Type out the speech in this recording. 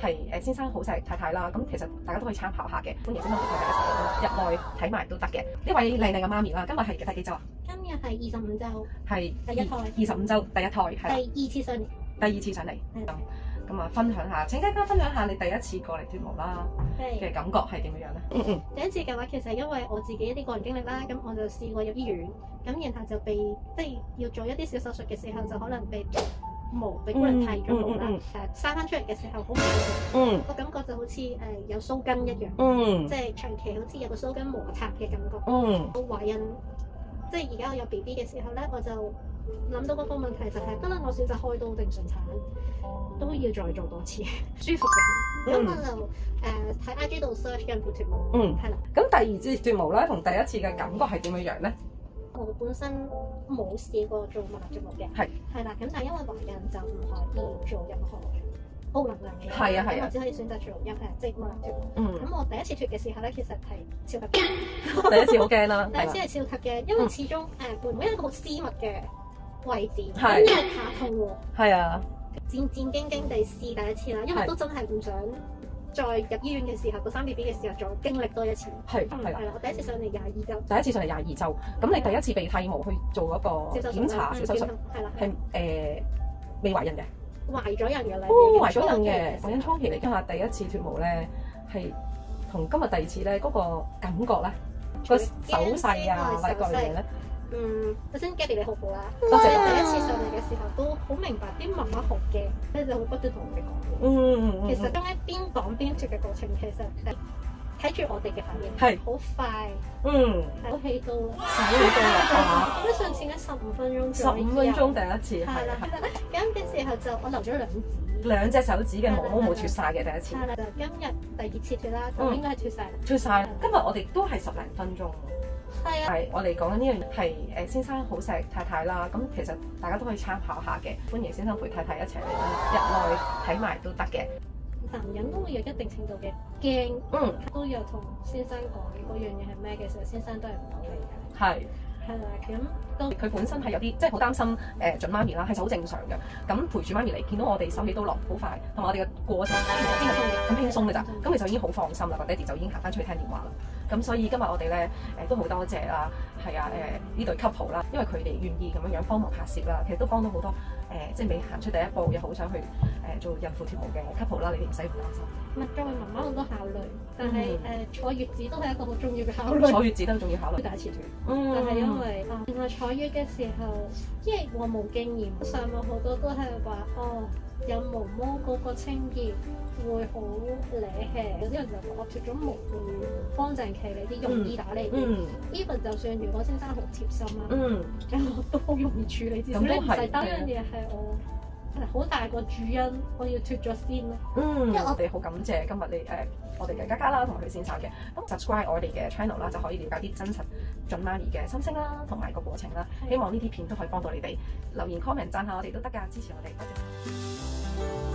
係先生好錫太太啦，咁其實大家都可以參考下嘅。歡迎先生陪太太一齊入內睇埋都得嘅。呢位靚靚嘅媽咪啦，今日係第幾週啊？今日係25週，係第一胎25週第一胎，係啦，第二次上嚟，第二次上嚟。咁啊，分享下，請嘉嘉分享下你第一次過嚟脫毛啦嘅感覺係點樣咧？第一次嘅話，其實因為我自己一啲個人經歷啦，咁我就試過入醫院，咁然後就被即係要做一啲小手術嘅時候，就可能被毛被工人剃咗毛啦，生翻出嚟嘅時候好唔舒服，個感覺就好似有鬚根一樣，即係長期好似有個鬚根摩擦嘅感覺。我懷孕，即係而家我有 BB 嘅時候咧，我就諗到嗰個問題就係，不論我選擇開刀定順產，都要再做多次，舒服嘅。咁我就喺 IG 度 search 孕婦脫毛，係啦。咁第二次脫毛咧，同第一次嘅感覺係點樣樣咧？我本身冇試過做物理脫毛嘅，係啦。咁但係因為懷孕就唔可以做任何高能量嘅嘢，咁我只可以選擇做即係物理脫毛。咁我第一次脫嘅時候咧，其實係超級驚，第一次好驚啦，第一次係超級驚，因為始終妹妹一個好私密嘅位置，咁又怕痛喎，係啊，戰兢兢地試第一次啦，因為都真係唔想再入醫院嘅時候，到生 BB 嘅時候再經歷多一次。係啦，我第一次上嚟22週。第一次上嚟22週，咁你第一次被剃毛去做嗰個檢查小手術，係啦，係未懷孕嘅。懷咗孕㗎啦。懷咗孕嘅，懷孕初期嚟講下第一次脫毛咧，係同今日第二次咧嗰個感覺咧，個手勢啊或者各樣嘢咧。首先 Gabby 你好好啦，多謝。第一次上嚟嘅時候都好明白啲媽媽學嘅，咧就會不斷同我哋講。其實中間邊講邊脫嘅過程，其實睇住我哋嘅反應係好快，手起刀落，咁上次咧15分鐘，15分鐘第一次係啦。咁嘅時候就我留咗兩隻手指嘅毛都冇脫晒嘅第一次。係啦，就今日第二次脫啦，就應該係脫晒。脫晒。今日我哋都係10零分鐘。係，我哋講緊呢樣係先生好錫太太啦，咁其實大家都可以參考下嘅。歡迎先生陪太太一齊嚟入內睇埋都得嘅。男人都會有一定程度嘅驚，都有同先生講嗰樣嘢係咩嘅時候，先生都係唔好理嘅。係啦，咁都佢本身係有啲即係好擔心準媽咪啦，係好正常嘅。咁陪住媽咪嚟，見到我哋手起刀落好快，同埋我哋嘅過程咁輕鬆嘅咋，咁其實已經好放心啦。個爹哋就已經行翻出去聽電話啦。咁所以今日我哋咧都好多謝啦，係啊呢對 couple 啦，因為佢哋願意咁樣幫忙拍攝啦，其實都幫到好多即係未行出第一步又好想去做孕婦脫毛嘅 couple 啦，你哋唔使唔擔心。作為媽媽好多考慮，但係坐月子都係一個好重要嘅考慮。坐月子都好重要考慮。第一次脫，但係因為原來坐月嘅時候，因為我冇經驗，上網好多都係話有毛毛嗰個清潔會好惹氣，有啲人就話我脫咗毛會乾淨企理啲，容易打理啲。even 就算如果先生好貼心啦，咁我都好容易處理。至少你唔使單樣嘢係我好大個主因，我要脫咗先咯。因為我哋好感謝今日你我哋嘅嘉嘉啦，同埋佢先生嘅。咁 subscribe 我哋嘅 channel 啦，就可以了解啲真實準媽咪嘅心聲啦，同埋個過程啦。希望呢啲片都可以幫到你哋。留言 comment 讚下我哋都得㗎，支持我哋，多謝。